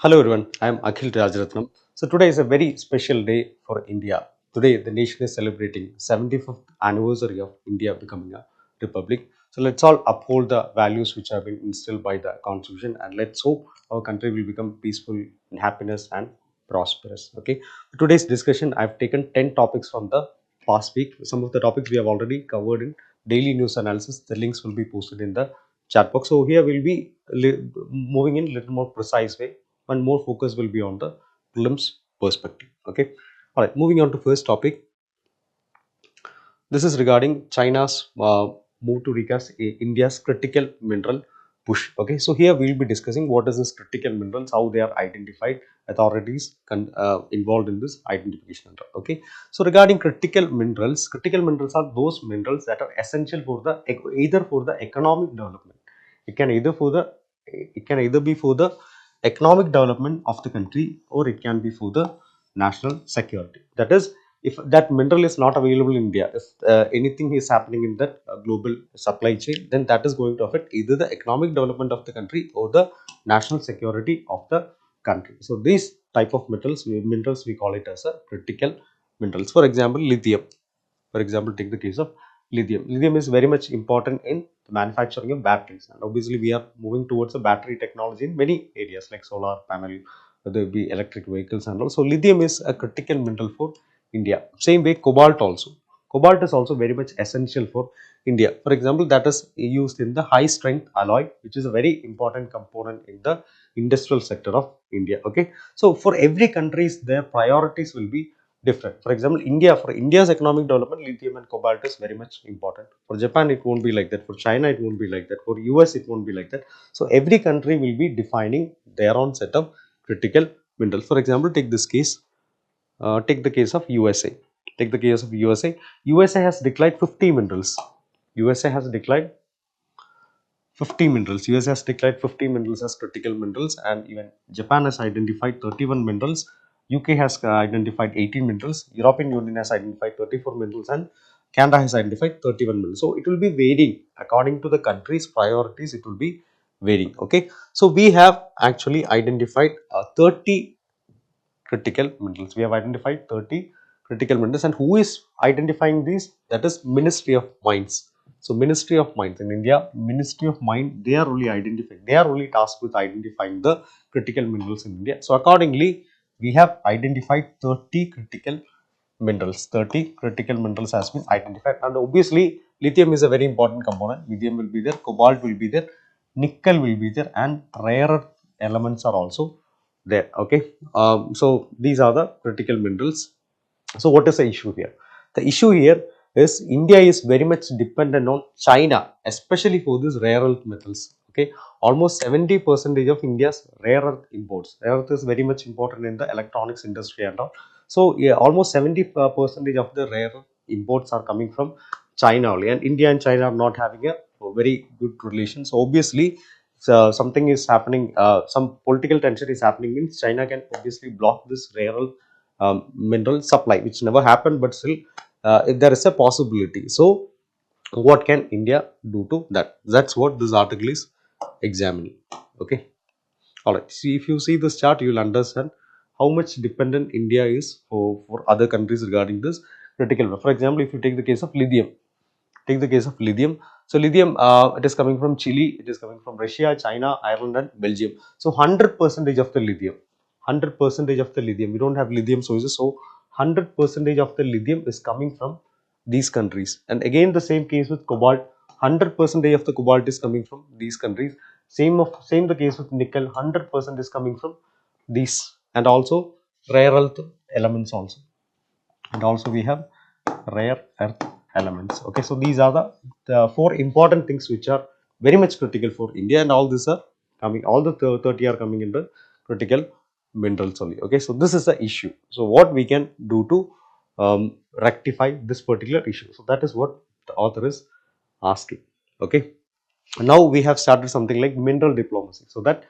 Hello everyone, I am Akhil Rajaratnam. So today is a very special day for India. Today the nation is celebrating 75th anniversary of India becoming a republic. So let's all uphold the values which have been instilled by the constitution and let's hope our country will become peaceful and happiness and prosperous. Okay. For today's discussion I have taken 10 topics from the past week. Some of the topics we have already covered in daily news analysis. The links will be posted in the chat box. So here we'll be moving in a little more precise way and more focus will be on the prelims perspective. Okay, all right, moving on to first topic. This is regarding China's move to recast India's critical mineral push. Okay, so here we will be discussing what is this critical minerals, how they are identified, authorities involved in this identification. Okay, so regarding critical minerals are those minerals that are essential for the either for the economic development. It can either for the it can either be for the economic development of the country or it can be for the national security. That is, if that mineral is not available in India, if anything is happening in that global supply chain, then that is going to affect either the economic development of the country or the national security of the country. So these type of minerals we call it as a critical minerals. For example, lithium. For example, take the case of lithium. Lithium is very much important in the manufacturing of batteries, and obviously we are moving towards a battery technology in many areas like solar panel, whether it be electric vehicles and all. So lithium is a critical mineral for India. Same way, cobalt also. Cobalt is also very much essential for India. For example, that is used in the high strength alloy, which is a very important component in the industrial sector of India. Okay, so for every countries, their priorities will be different. For example, for India's economic development, lithium and cobalt is very much important. For Japan, it won't be like that. For China, it won't be like that. For US, it won't be like that. So every country will be defining their own set of critical minerals. For example, take this case. Take the case of USA. Take the case of USA. USA has declared 50 minerals. USA has declared 50 minerals. US has declared 50 minerals as critical minerals, and even Japan has identified 31 minerals. UK has identified 18 minerals. European Union has identified 34 minerals, and Canada has identified 31 minerals. So it will be varying according to the country's priorities. It will be varying. Okay. So we have actually identified 30 critical minerals. We have identified 30 critical minerals, and who is identifying these? That is Ministry of Mines. So Ministry of Mines in India, Ministry of Mine, they are really identifying, they are really tasked with identifying the critical minerals in India. So accordingly, we have identified 30 critical minerals. 30 critical minerals has been identified, and obviously lithium is a very important component. Lithium will be there, cobalt will be there, nickel will be there, and rare earth elements are also there. Okay, so these are the critical minerals. So what is the issue here? The issue here is India is very much dependent on China, especially for these rare earth metals. Okay, almost 70% of India's rare earth imports. Rare earth is very much important in the electronics industry and all. So yeah, almost 70% of the rare earth imports are coming from China only, and India and China are not having a very good relation. So obviously, something is happening, some political tension is happening, means China can obviously block this rare earth mineral supply, which never happened, but still if there is a possibility. So what can India do to that? That's what this article is examining. Okay, all right. See, if you see this chart, you will understand how much dependent India is for other countries regarding this critical. For example, if you take the case of lithium, take the case of lithium. So lithium, it is coming from Chile, it is coming from Russia, China, Ireland, and Belgium. So 100% of the lithium, 100% of the lithium. We don't have lithium sources, so 100% of the lithium is coming from these countries. And again, the same case with cobalt. 100% of the cobalt is coming from these countries. Same the case with nickel. 100% is coming from these, and also rare earth elements also. And also we have rare earth elements. Okay, so these are the four important things which are very much critical for India, and all these are coming, all the 30 are coming in the critical minerals only. Okay, so this is the issue. So what we can do to rectify this particular issue? So that is what the author is asking. Okay, now we have started something like mineral diplomacy, so that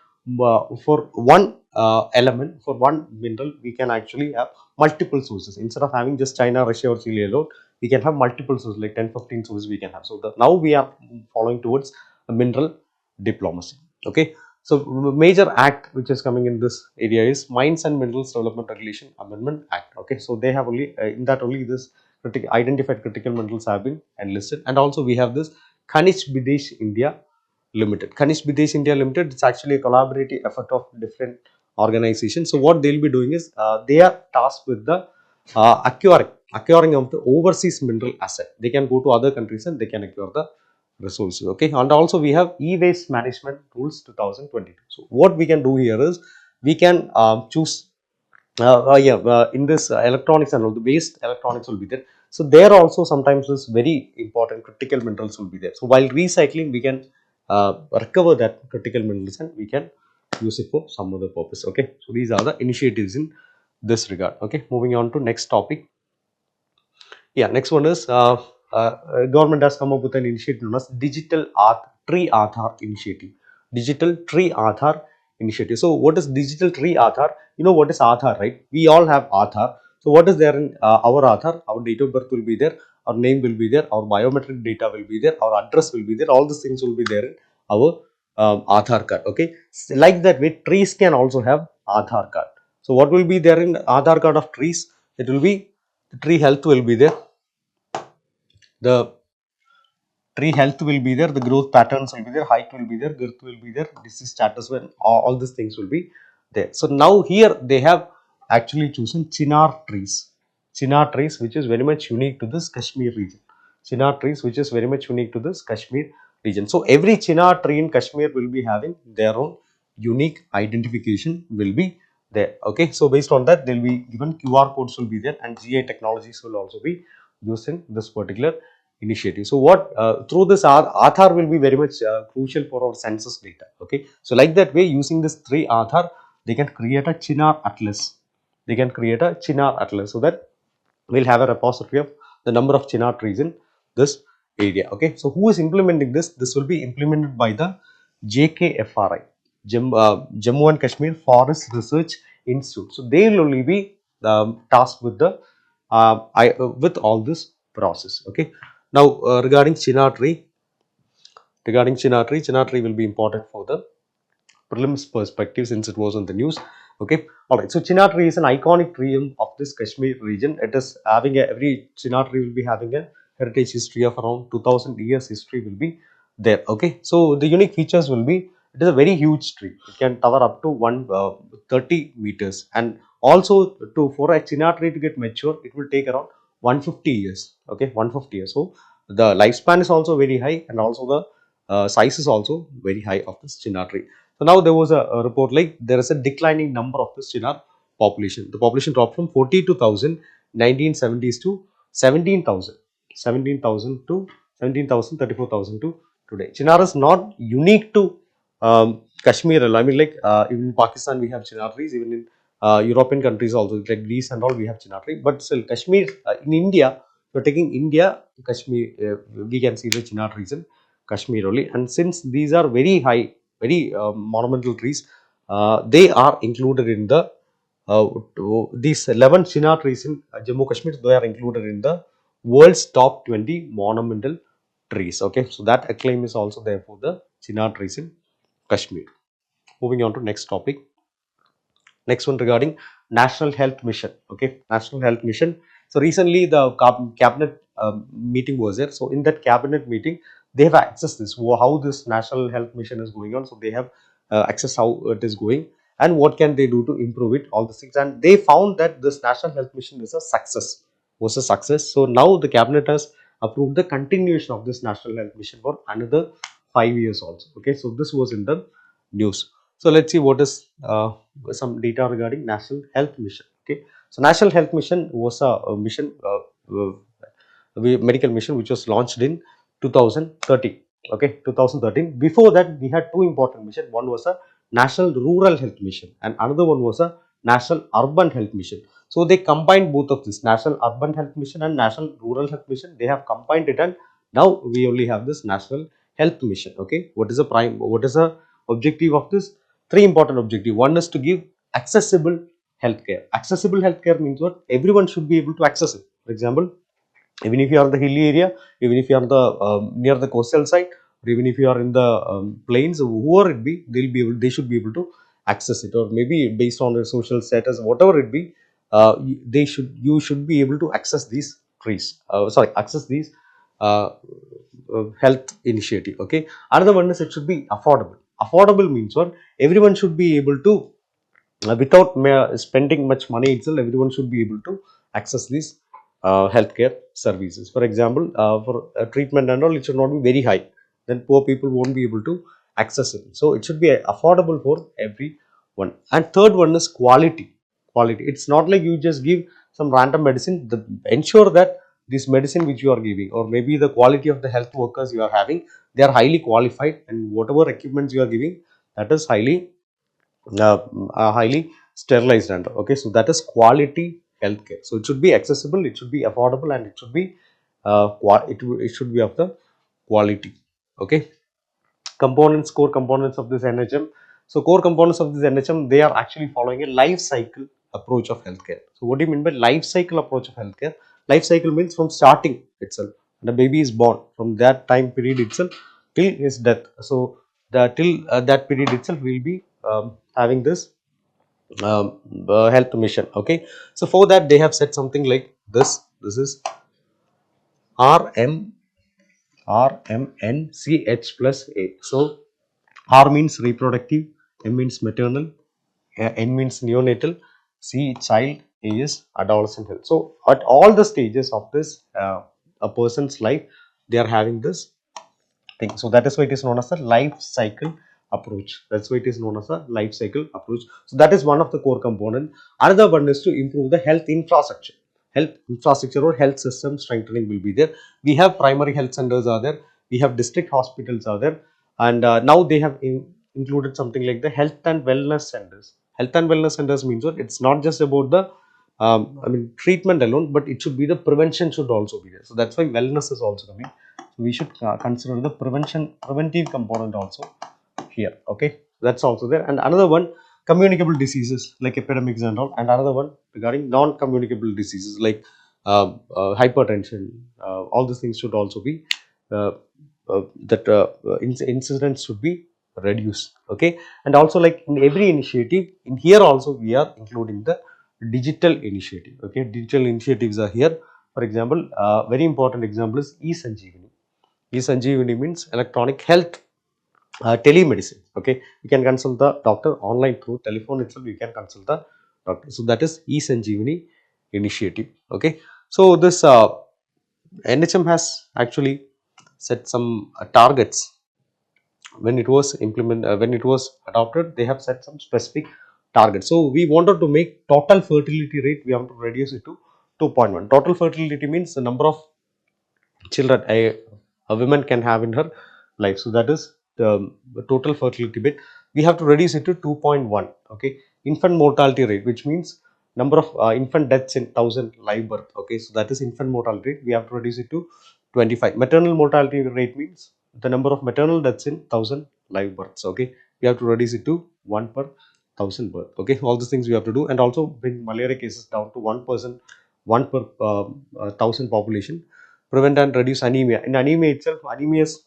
for one element, for one mineral, we can actually have multiple sources. Instead of having just China, Russia, or Chile alone, we can have multiple sources, like 10, 15 sources we can have. So now we are following towards a mineral diplomacy. Okay, So major act which is coming in this area is Mines and Minerals Development Regulation Amendment Act. Okay, so they have only in that only this identified critical minerals have been enlisted, and also we have this Khanish Bidesh India Limited. Khanish Bidesh India Limited, it's actually a collaborative effort of different organizations. So what they'll be doing is they are tasked with the acquiring of the overseas mineral asset. They can go to other countries and they can acquire the resources. Okay, and also we have e-waste management rules 2022. So what we can do here is we can choose in this electronics and all the waste electronics will be there. So there also sometimes this very important critical minerals will be there. So while recycling, we can recover that critical minerals and we can use it for some other purpose. Okay, so these are the initiatives in this regard. Okay, moving on to next topic. Yeah, next one is government has come up with an initiative known as Digital Tree Aadhaar Initiative. Digital Tree Aadhaar Initiative. So, what is Digital Tree Aadhaar? You know what is Aadhaar, right? We all have Aadhaar. So, what is there in our Aadhaar? Our date of birth will be there, our name will be there, our biometric data will be there, our address will be there. All these things will be there in our Aadhaar card. Okay, so, like that way, trees can also have Aadhaar card. So, what will be there in Aadhaar card of trees? It will be the tree health will be there, the tree health will be there, the growth patterns will be there, height will be there, girth will be there, disease status, when all these things will be there. So now here they have actually chosen chinar trees which is very much unique to this Kashmir region. Chinar trees which is very much unique to this Kashmir region. So every chinar tree in Kashmir will be having their own unique identification will be there. Okay, so based on that, they'll be given QR codes will be there, and GI technologies will also be used in this particular initiative. So what through this Aadhaar will be very much crucial for our census data. Okay, so like that way, using this three Aadhaar, they can create a Chinar Atlas. They can create a Chinar Atlas, so that we'll have a repository of the number of Chinar trees in this area. Okay, so who is implementing this? This will be implemented by the JKFRI, Jammu and Kashmir Forest Research Institute. So they will only be tasked with the with all this process. Okay, now Chinar tree will be important for the prelims perspective since it was on the news. Okay, all right. So Chinar tree is an iconic tree of this Kashmir region. It is having every Chinar tree will be having a heritage history of around 2000 years history will be there. Okay, so the unique features will be it is a very huge tree. It can tower up to 130 meters, and also to for a Chinar tree to get mature, it will take around 150 years. Okay, 150 years. So the lifespan is also very high, and also the size is also very high of this Chinar tree. So now there was a report like there is a declining number of the Chinar population. The population dropped from 42,000 1970s to 17,000, 17,000 to 17,000, 34,000 to today. Chinar is not unique to Kashmir. I mean, like even in Pakistan we have Chinar trees. Even in European countries also, like Greece and all, we have Chinar tree. But still, Kashmir in India, you're taking India, Kashmir, we can see the Chinar trees in Kashmir only. And since these are very high, very monumental trees, they are included in the these 11 Chinar trees in Jammu Kashmir. They are included in the world's top 20 monumental trees. Okay, so that acclaim is also there for the Chinar trees in Kashmir. Moving on to next topic. Next one regarding National Health Mission. Okay, National Health Mission. So recently the cabinet meeting was there. So in that cabinet meeting, they have accessed this how this National Health Mission is going on. So they have accessed how it is going and what can they do to improve it. All the things, and they found that this National Health Mission is a success. Was a success. So now the cabinet has approved the continuation of this National Health Mission for another 5 years also. Okay, so this was in the news. So let's see what is some data regarding National Health Mission. Okay, so National Health Mission was a mission, medical mission, which was launched in 2013. Okay, 2013. Before that, we had two important missions. One was a National Rural Health Mission, and another one was a National Urban Health Mission. So they combined both of this National Urban Health Mission and National Rural Health Mission. They have combined it, and now we only have this National Health Mission. Okay, what is the objective of this? Three important objectives. One is to give accessible healthcare. Accessible healthcare means what? Everyone should be able to access it. For example, even if you are in the hilly area, even if you are the near the coastal side, or even if you are in the plains, whoever it be, they should be able to access it, or maybe based on their social status, whatever it be, you should be able to access these access these uh, health initiative. Okay, another one is it should be affordable. Affordable means what? Everyone should be able to, without spending much money itself, everyone should be able to access these healthcare services. For example, for treatment and all, it should not be very high, then poor people won't be able to access it. So it should be affordable for everyone. And third one is quality. It's not like you just give some random medicine. Ensure that this medicine which you are giving, or maybe the quality of the health workers you are having, they are highly qualified, and whatever equipments you are giving, that is uh, highly sterilized and okay. So that is quality healthcare. So it should be accessible, it should be affordable, and it should be it should be of the quality. Okay, core components of this NHM. So core components of this NHM, they are actually following a life cycle approach of healthcare. So what do you mean by life cycle approach of healthcare? Life cycle means from starting itself, the baby is born, from that time period itself till his death. So the till that period itself will be having this health mission. Okay, so for that they have said something like this. This is RM RMNCH plus A. So R means reproductive, M means maternal, N means neonatal, C child, A is adolescent health. So at all the stages of this a person's life, they are having this thing. So that is why it is known as a life cycle approach. That's why it is known as a life cycle approach. So that is one of the core component. Another one is to improve the health infrastructure. Health infrastructure or health system strengthening will be there. We have primary health centers are there. We have district hospitals are there, and now they have included something like the health and wellness centers. Health and wellness centers means what? It's not just about the treatment alone, but it should be the prevention should also be there. So that's why wellness is also coming. So we should consider the preventive component also here. Okay, that's also there. And another one, communicable diseases like epidemics and all, and another one regarding non-communicable diseases like hypertension. All these things should also be uh, that incidents should be reduced. Okay, and also like in every initiative, in here also we are including the digital initiative. Okay, digital initiatives are here. For example, very important example is e-Sanjeevani. E-Sanjeevani means electronic health telemedicine. Okay, you can consult the doctor online through telephone itself. You can consult the doctor. So that is e-Sanjeevani initiative. Okay, so this NHM has actually set some targets when it was when it was adopted. They have set some specific targets. So we wanted to make total fertility rate, we have to reduce it to 2.1. Total fertility means the number of children a woman can have in her life. So that is the total fertility rate. We have to reduce it to 2.1. Okay, infant mortality rate, which means number of infant deaths in 1000 live birth. Okay, so that is infant mortality rate. We have to reduce it to 25. Maternal mortality rate means the number of maternal deaths in 1000 live births. Okay, we have to reduce it to 1 per 1000 birth. Okay, all these things we have to do, and also bring malaria cases down to 1%, 1 per 1000 population. Prevent and reduce anemia. In anemia itself, anemia is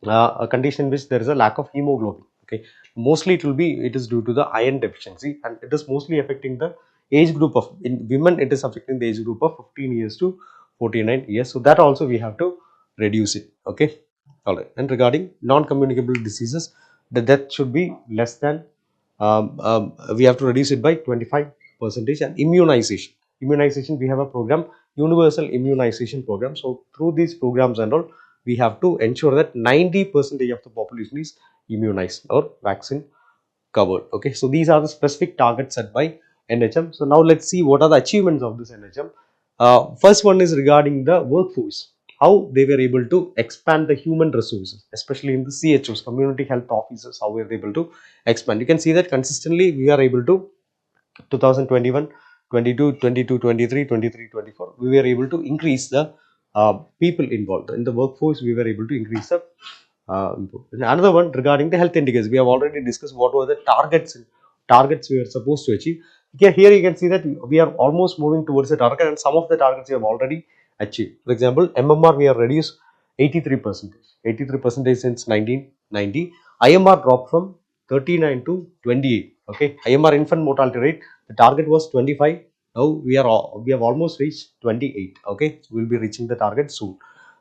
a condition in which there is a lack of hemoglobin. Okay, mostly it is due to the iron deficiency, and it is mostly affecting the age group of, in women it is affecting the age group of 15 years to 49 years. So that also we have to reduce it. Okay, all right. And regarding non-communicable diseases, the death should be less than we have to reduce it by 25%. And immunization, we have a program, universal immunization program. So through these programs and all, we have to ensure that 90% of the population is immunized or vaccine covered. Okay, so these are the specific targets set by NHM. So now let's see what are the achievements of this NHM. First one is regarding the workforce, how they were able to expand the human resources, especially in the CHOs, community health officers, how were they able to expand. You can see that consistently we are able to 2021, 22, 22, 23, 23, 24, we were able to increase the people involved in the workforce. We were able to increase the another one regarding the health indicators. We have already discussed what were the targets we were supposed to achieve. Okay, here you can see that we are almost moving towards the target, and some of the targets we have already achieved. For example, MMR we have reduced 83%. 83% since 1990. IMR dropped from 39 to 28. Okay, IMR infant mortality rate, the target was 25. Now we have almost reached 28. Okay, so we'll be reaching the target soon.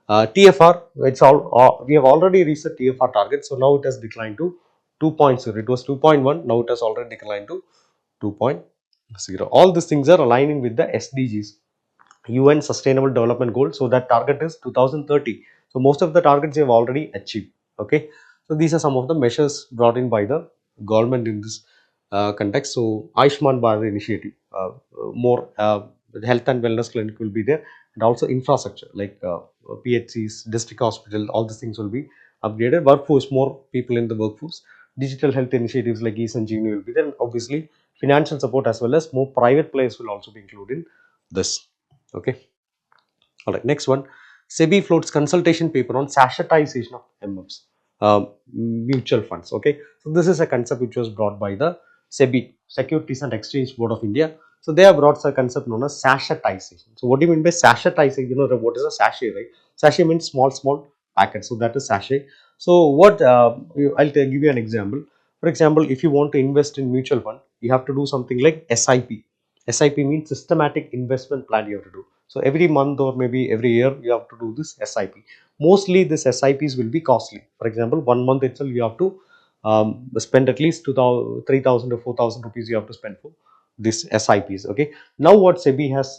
TFR, it's all we have already reached the TFR target, so now it has declined to 2.0. It was 2.1, now it has already declined to 2.0. All these things are aligning with the SDGs, UN Sustainable Development Goal. So that target is 2030. So most of the targets they have already achieved. Okay. So these are some of the measures brought in by the government in this context. So Ayushman Bharat initiative, more health and wellness clinic will be there, and also infrastructure like PHCs, district hospital, all these things will be upgraded. Workforce, more people in the workforce. Digital health initiatives like e-Sanjeevani will be there, and obviously financial support as well as more private players will also be included in this. Okay. All right. Next one. SEBI floats consultation paper on sachetization of MFs, mutual funds. Okay. So this is a concept which was brought by the SEBI, Securities and Exchange Board of India. So they have brought a concept known as sachetization. So what do you mean by sachetization? You know what is a sachet, right? Sachet means small packet. So that is sachet. So what I'll give you an example. For example, if you want to invest in mutual fund, you have to do something like SIP. SIP means systematic investment plan you have to do. So every month or maybe every year you have to do this SIP. Mostly this SIPs will be costly. For example, 1 month itself you have to spend at least 2,000, 3,000 or 4,000 rupees you have to spend for this SIPs. Okay. Now what SEBI has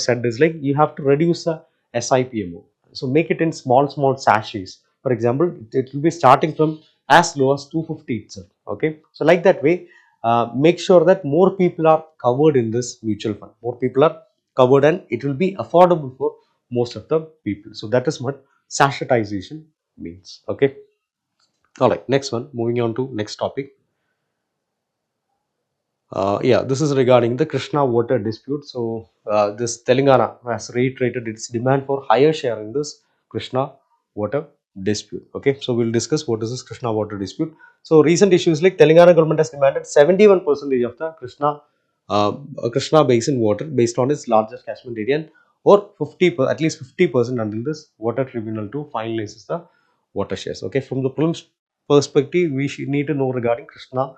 said is like you have to reduce the SIP amount. So make it in small sachets. For example, it will be starting from as low as 250 itself. Okay. So like that way, make sure that more people are covered in this mutual fund. More people are covered and it will be affordable for most of the people. So that is what sachetization means. Okay. All right. Next one. Moving on to next topic. Yeah, this is regarding the Krishna water dispute. So, this Telangana has reiterated its demand for higher share in this Krishna water dispute. Okay, so we'll discuss what is this Krishna water dispute. So, recent issues like Telangana government has demanded 71% of the Krishna basin water based on its largest catchment area, or 50 at least 50% until this water tribunal to finalizes the water shares. Okay, from the Prelims perspective, we should need to know regarding Krishna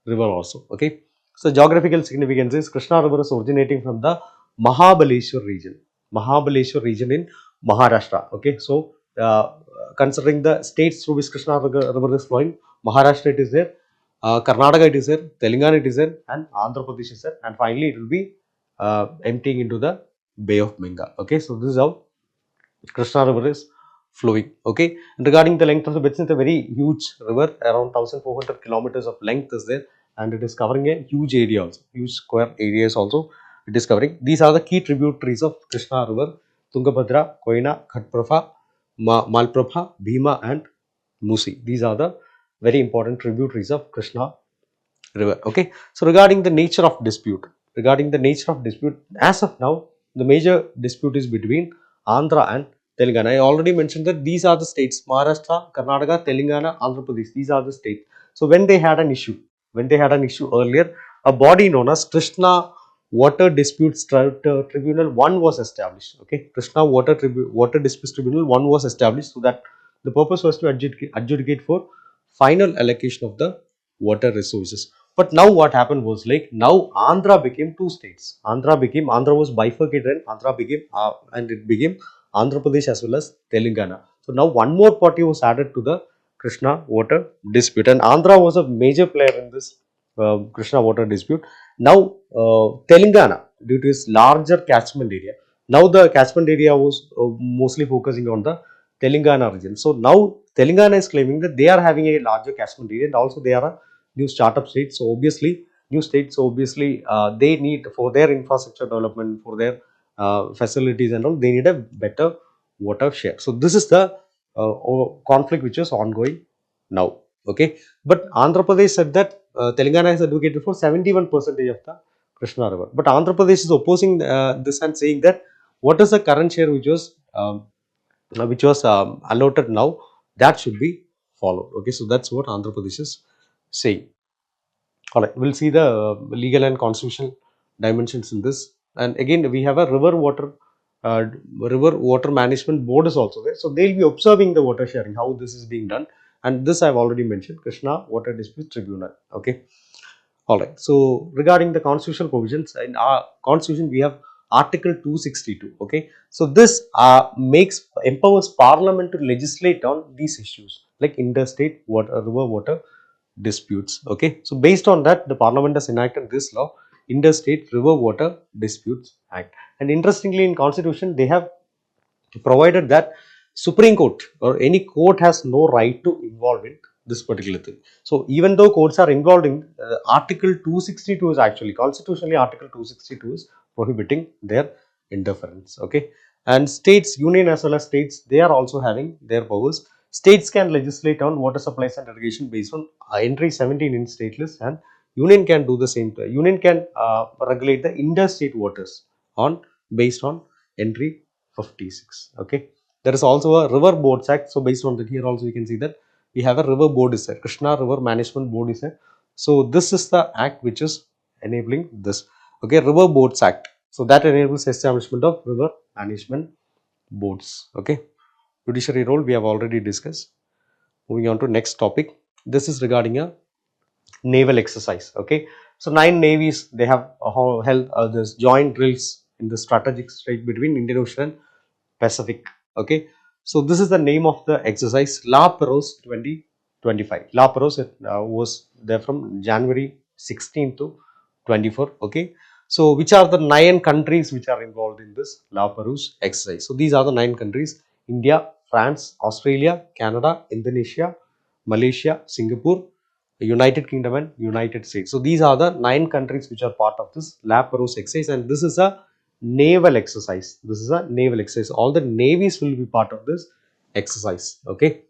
river also. Okay. So geographical significance is Krishna river is originating from the Mahabaleshwar region in Maharashtra. Okay, so considering the states through which Krishna river is flowing, Maharashtra it is there, Karnataka it is there, Telangana it is there, and Andhra Pradesh is there, and finally it will be emptying into the Bay of Bengal. Okay, so this is how Krishna river is flowing. Okay, and regarding the length of the bed, it's a very huge river, around 1,400 kilometers of length is there, and it is covering a huge area also, huge square areas also it is covering. These are the key tributaries of Krishna river: Tungabhadra, Koyna, Ghatprabha, Malprabha, Bhima, and Musi. These are the very important tributaries of Krishna river. Okay, so regarding the nature of dispute, as of now the major dispute is between Andhra and Telangana. I already mentioned that these are the states: Maharashtra, Karnataka, Telangana, Andhra Pradesh. These are the states. So when they had an issue earlier, a body known as Krishna Water Disputes Tribunal 1 was established. Okay, Krishna Water Disputes Tribunal 1 was established, so that the purpose was to adjudicate for final allocation of the water resources. But now what happened was like now Andhra became two states. Andhra was bifurcated, and Andhra became and it became Andhra Pradesh as well as Telangana. So now one more party was added to the Krishna water dispute, and Andhra was a major player in this Krishna water dispute. Now Telangana, due to its larger catchment area, now the catchment area was mostly focusing on the Telangana region. So now Telangana is claiming that they are having a larger catchment area, and also they are a new startup state. So obviously, they need for their infrastructure development, for their facilities and all, they need a better water share. So this is the conflict which is ongoing now. Okay, but Andhra Pradesh said that Telangana is advocated for 71% of the Krishna river, but Andhra Pradesh is opposing this and saying that what is the current share which was allotted now, that should be followed. Okay, so that's what Andhra Pradesh is saying. All right, we'll see the legal and constitutional dimensions in this. And again, we have a river water uh, River Water Management Board is also there. So they'll be observing the water sharing, how this is being done. And this I've already mentioned, Krishna Water Dispute Tribunal. Okay. All right. So regarding the constitutional provisions, in our constitution we have Article 262. Okay. So this empowers Parliament to legislate on these issues like interstate water, river water disputes. Okay. So based on that, the Parliament has enacted this law, Interstate River Water Disputes Act. And interestingly, in Constitution they have provided that Supreme Court or any court has no right to involve in this particular thing. So even though courts are involved in Article 262 is actually constitutionally Article 262 is prohibiting their interference. Okay, and states, union as well as states, they are also having their powers. States can legislate on water supplies and irrigation based on entry 17 in state list, and union can do the same. Union can regulate the interstate waters on based on entry 56. Okay, there is also a River Boards Act. So based on that, here also you can see that we have a river board is there. Krishna River Management Board is there. So this is the act which is enabling this. Okay, River Boards Act. So that enables establishment of river management boards. Okay, judiciary role we have already discussed. Moving on to next topic. This is regarding a naval exercise. Okay, so 9 navies they have held this joint drills in the strategic strait between Indian Ocean and Pacific. Okay, so this is the name of the exercise, La Perouse 2025. La Perouse was there from January 16 to 24. Okay, so which are the 9 countries which are involved in this La Perouse exercise? So these are the 9 countries: India, France, Australia, Canada, Indonesia, Malaysia, Singapore, United Kingdom and United States. So these are the 9 countries which are part of this La Perouse exercise, and this is a naval exercise. This is a naval exercise. All the navies will be part of this exercise. Okay.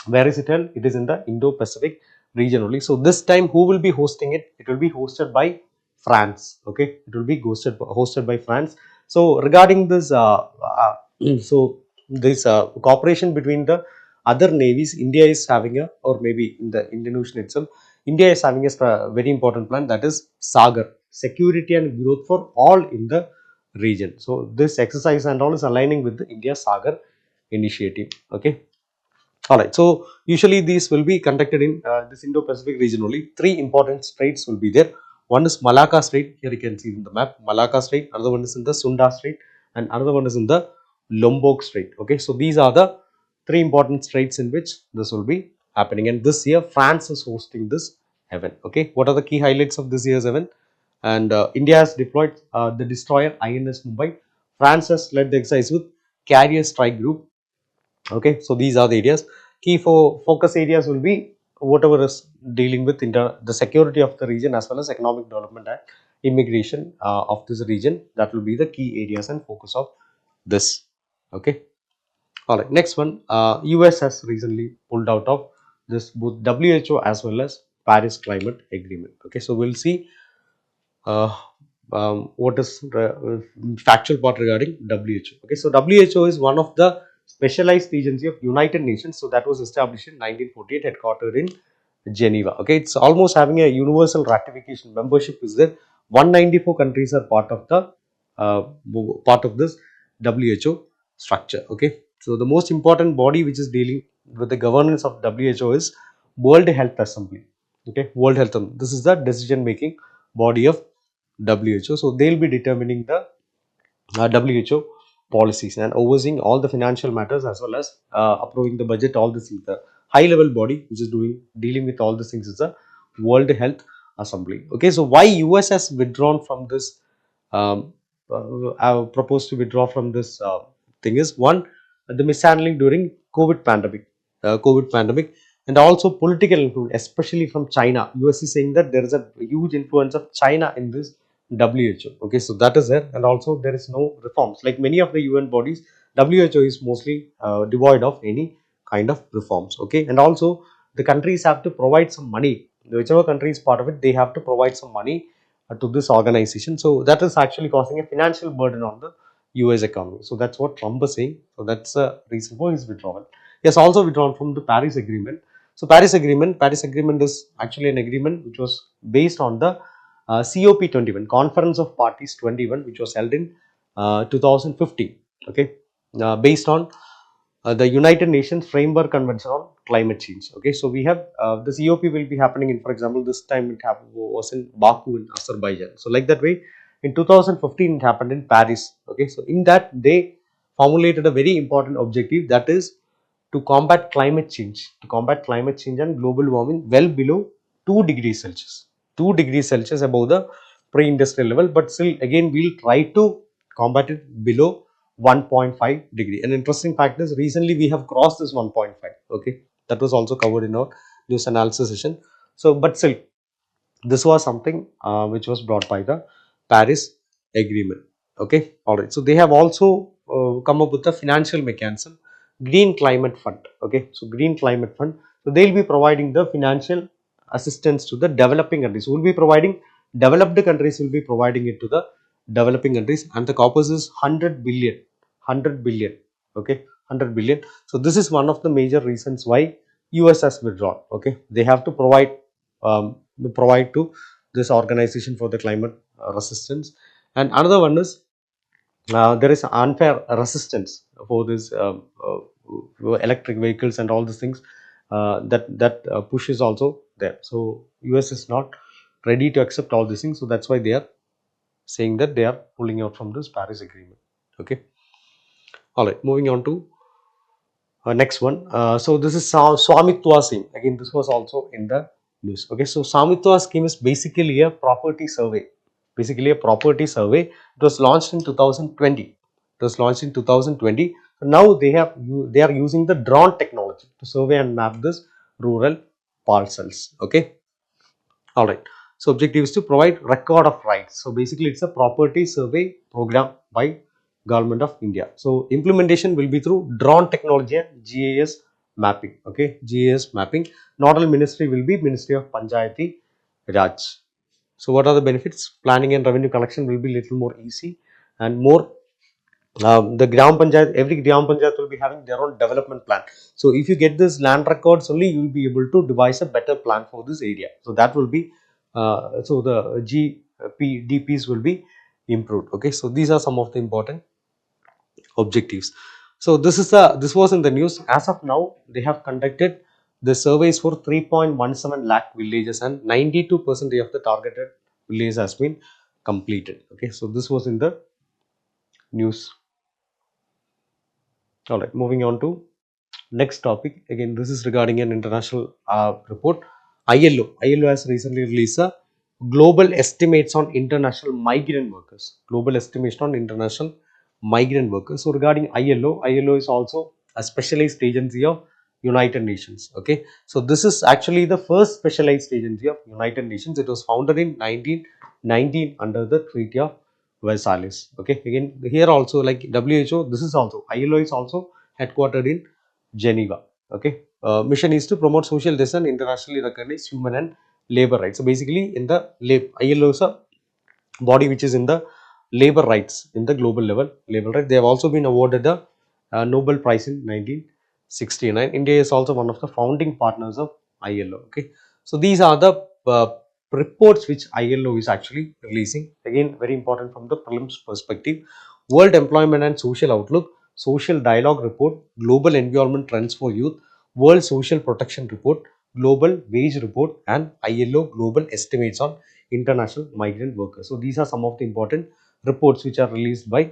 Where is it held? It is in the Indo-Pacific region only. So this time who will be hosting it? It will be hosted by France. Okay. It will be hosted by France. So regarding this, so this cooperation between the other navies, India is having a, or maybe in the Indian Ocean itself, India is having a very important plan, that is Sagar, security and growth for all in the region. So this exercise and all is aligning with the India Sagar initiative. Okay. All right. So usually these will be conducted in this Indo-Pacific region only. 3 important straits will be there. One is Malacca Strait. Here you can see in the map, Malacca Strait. Another one is in the Sunda Strait, and another one is in the Lombok Strait. Okay. So these are the 3 important straits in which this will be happening. And this year France is hosting this event. Okay. What are the key highlights of this year's event? And India has deployed the destroyer INS Mumbai. France has led the exercise with carrier strike group. Okay, so these are the areas. Key for focus areas will be whatever is dealing with the security of the region as well as economic development and immigration of this region. That will be the key areas and focus of this. Okay. All right. Next one, US has recently pulled out of this both WHO as well as Paris Climate Agreement. Okay, so we'll see uh, what is factual part regarding WHO. Okay, so WHO is one of the specialized agency of United Nations. So that was established in 1948, headquartered in Geneva. Okay, it's almost having a universal ratification. Membership is there. 194 countries are uh, part of this WHO structure. Okay, so the most important body which is dealing with the governance of WHO is World Health Assembly. Okay, World Health Assembly. This is the decision making body of WHO. So they'll be determining the WHO policies and overseeing all the financial matters as well as approving the budget. All this is the high level body which is dealing with all these things is the World Health Assembly. Okay, so why US has withdrawn from this? I proposed to withdraw from this thing is one, the mishandling during COVID pandemic, and also political influence, especially from China. US is saying that there is a huge influence of China in this WHO. Okay, so that is there, and also there is no reforms. Like many of the UN bodies, WHO is mostly devoid of any kind of reforms. Okay, and also the countries have to provide some money. Whichever country is part of it, they have to provide some money to this organization. So that is actually causing a financial burden on the US economy. So that's what Trump is saying. So that's the reason for his withdrawal. He has also withdrawn from the Paris Agreement. So Paris Agreement is actually an agreement which was based on the COP 21, Conference of Parties 21, which was held in 2015. okay, based on the United Nations Framework Convention on Climate Change. Okay, so we have this EOP will be happening in, for example, this time it was in Baku in Azerbaijan. So like that way, in 2015 it happened in Paris. Okay, so in that they formulated a very important objective, that is to combat climate change, and global warming well below 2 degrees Celsius. 2 degrees Celsius above the pre-industrial level, but still again we'll try to combat it below 1.5 degree. An interesting fact is recently we have crossed this 1.5. Okay, that was also covered in our news analysis session. So but still this was something which was brought by the Paris Agreement. Okay, all right. So they have also come up with a financial mechanism, Green Climate Fund. Okay, so Green Climate Fund. So they will be providing the financial assistance to the developing countries. So we'll be providing, developed countries will be providing it to the developing countries, and the corpus is 100 billion. 100 billion. Okay, 100 billion. So this is one of the major reasons why US has withdrawn. Okay, they have to provide to this organization for the climate resistance. And another one is there is unfair resistance for this electric vehicles and all these things, that push is also there. So US is not ready to accept all these things, so that's why they are saying that they are pulling out from this Paris Agreement. Okay, all right, moving on to next one. So this is Swamitwa scheme. Again, this was also in the news. Okay, so Swamitwa scheme is basically a property survey. Basically, a property survey. It was launched in 2020. It was launched in 2020. Now they are using the drone technology to survey and map this rural parcels. Okay, all right. So objective is to provide record of rights. So basically it's a property survey program by government of India. So implementation will be through drone technology and GIS mapping. Okay, GIS mapping. Nodal ministry will be Ministry of Panchayati Raj. So what are the benefits? Planning and revenue collection will be little more easy and more. The Gram Panchayat, every Gram Panchayat will be having their own development plan. So if you get this land records only, you will be able to devise a better plan for this area. So that will be, so the GPDPs will be improved. Okay, so these are some of the important objectives. So this was in the news. As of now, they have conducted the surveys for 3.17 lakh villages, and 92% of the targeted villages has been completed. Okay, so this was in the news. All right, moving on to next topic. Again, this is regarding an international report. ILO has recently released a global estimates on international migrant workers. Global estimation on international migrant workers. So regarding ILO is also a specialized agency of United Nations. Okay, so this is actually the first specialized agency of United Nations. It was founded in 1919 under the Treaty of Versailles. Okay, again here also like WHO, this is also ILO is also headquartered in Geneva. Okay, mission is to promote social justice and internationally recognized human and labor rights. So basically, in the ILO is a body which is in the labor rights in the global level. Labor right. They have also been awarded the Nobel Prize in 1969. India is also one of the founding partners of ILO. Okay, so these are the reports which ILO is actually releasing. Again, very important from the prelims perspective. World Employment and Social Outlook, Social Dialogue Report, Global Environment Trends for Youth, World Social Protection Report, Global Wage Report, and ILO Global Estimates on International Migrant Workers. So these are some of the important reports which are released by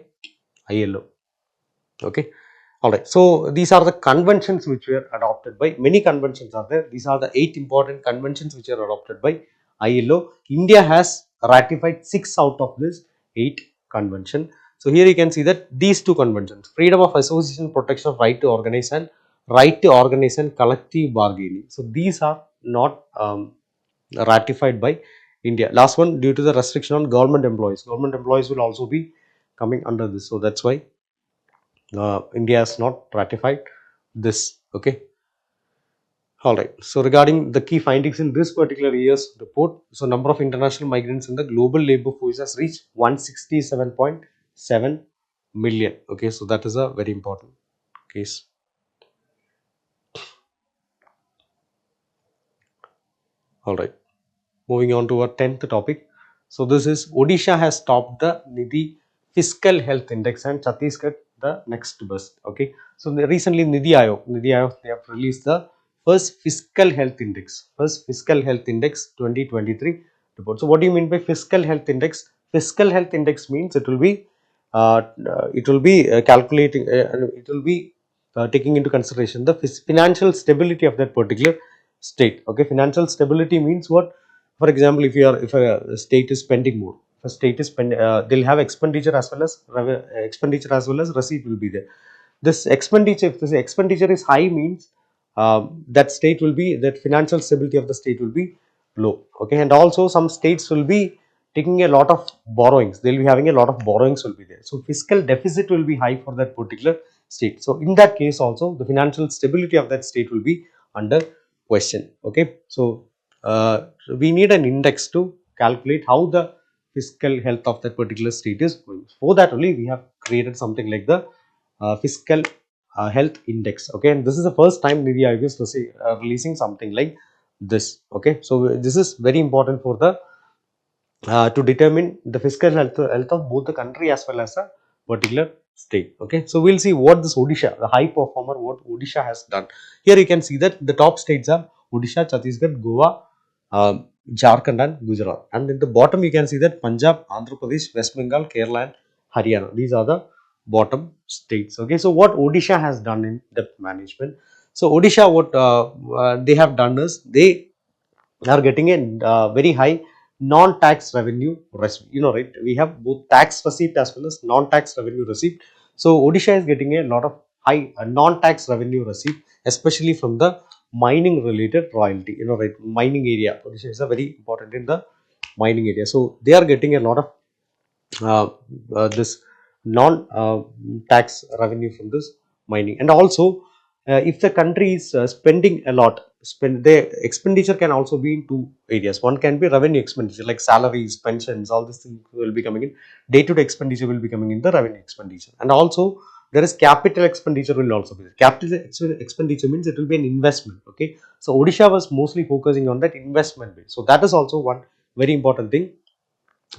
ILO. Okay. All right. So these are the conventions which were adopted by, many conventions are there. These are the 8 important conventions which are adopted by ILO. India has ratified 6 out of this 8 convention. So here you can see that these 2 conventions, freedom of association, protection of right to organize, and right to organize and collective bargaining. So these are not ratified by India. Last one, due to the restriction on government employees. Government employees will also be coming under this. So that's why India has not ratified this. Okay. All right. So regarding the key findings in this particular year's report, so number of international migrants in the global labor force has reached 167.7 million. Okay. So that is a very important case. All right. Moving on to our 10th topic. So this is Odisha has topped the Nidhi Fiscal Health Index and Chhattisgarh the next best. Okay, so recently Nidhi Aayog, they have released the first fiscal health index, 2023 report. So what do you mean by fiscal health index? Fiscal health index means it will be calculating, it will be taking into consideration the financial stability of that particular state. Okay, financial stability means what? For example, if a state is spending more, if a state is spending, they'll have expenditure as well as receipt will be there. This expenditure, if this expenditure is high, means that financial stability of the state will be low. Okay, and also some states will be taking a lot of borrowings. They'll be having a lot of borrowings will be there. So fiscal deficit will be high for that particular state. So in that case also, the financial stability of that state will be under question. Okay, so we need an index to calculate how the fiscal health of that particular state is going. For that only we have created something like the fiscal health index. Okay, and this is the first time maybe I was releasing something like this. Okay, so this is very important for the to determine the fiscal health of both the country as well as a particular state. Okay, so we'll see what this Odisha, the high performer, what Odisha has done. Here you can see that the top states are Odisha, Chhattisgarh, Goa, Jharkhand and Gujarat, and in the bottom you can see that Punjab, Andhra Pradesh, West Bengal, Kerala and Haryana. These are the bottom states. Okay, so what Odisha has done in debt management? So Odisha, what they have done is they are getting a very high non-tax revenue receipt. You know, right? We have both tax receipt as well as non-tax revenue receipt. So Odisha is getting a lot of high non-tax revenue receipt, especially from the mining related royalty. You know, right? Mining area. Odisha is a very important in the mining area. So they are getting a lot of this non tax revenue from this mining. And also if the country is spending a lot, the expenditure can also be in two areas. One can be revenue expenditure like salaries, pensions, all these things will be coming in. Day to day expenditure will be coming in the revenue expenditure. And also there is capital expenditure will also be there. Capital expenditure means it will be an investment. Okay, so Odisha was mostly focusing on that investment base. So that is also one very important thing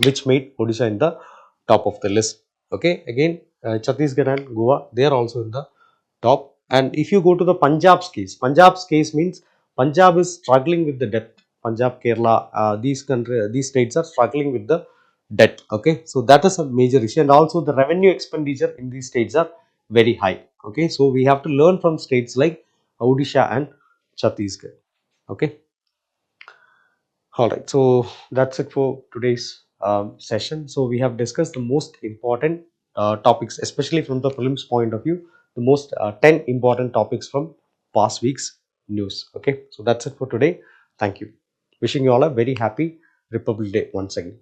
which made Odisha in the top of the list. Okay, again Chhattisgarh and Goa, they are also in the top. And if you go to the Punjab's case means Punjab is struggling with the debt. Punjab, Kerala, these states are struggling with the debt. Okay, so that is a major issue, and also the revenue expenditure in these states are very high. Okay, so we have to learn from states like Odisha and Chhattisgarh. Okay. All right, so that's it for today's session. So we have discussed the most important topics, especially from the prelims point of view, the most 10 important topics from past week's news. Okay, so that's it for today. Thank you. Wishing you all a very happy Republic Day once again.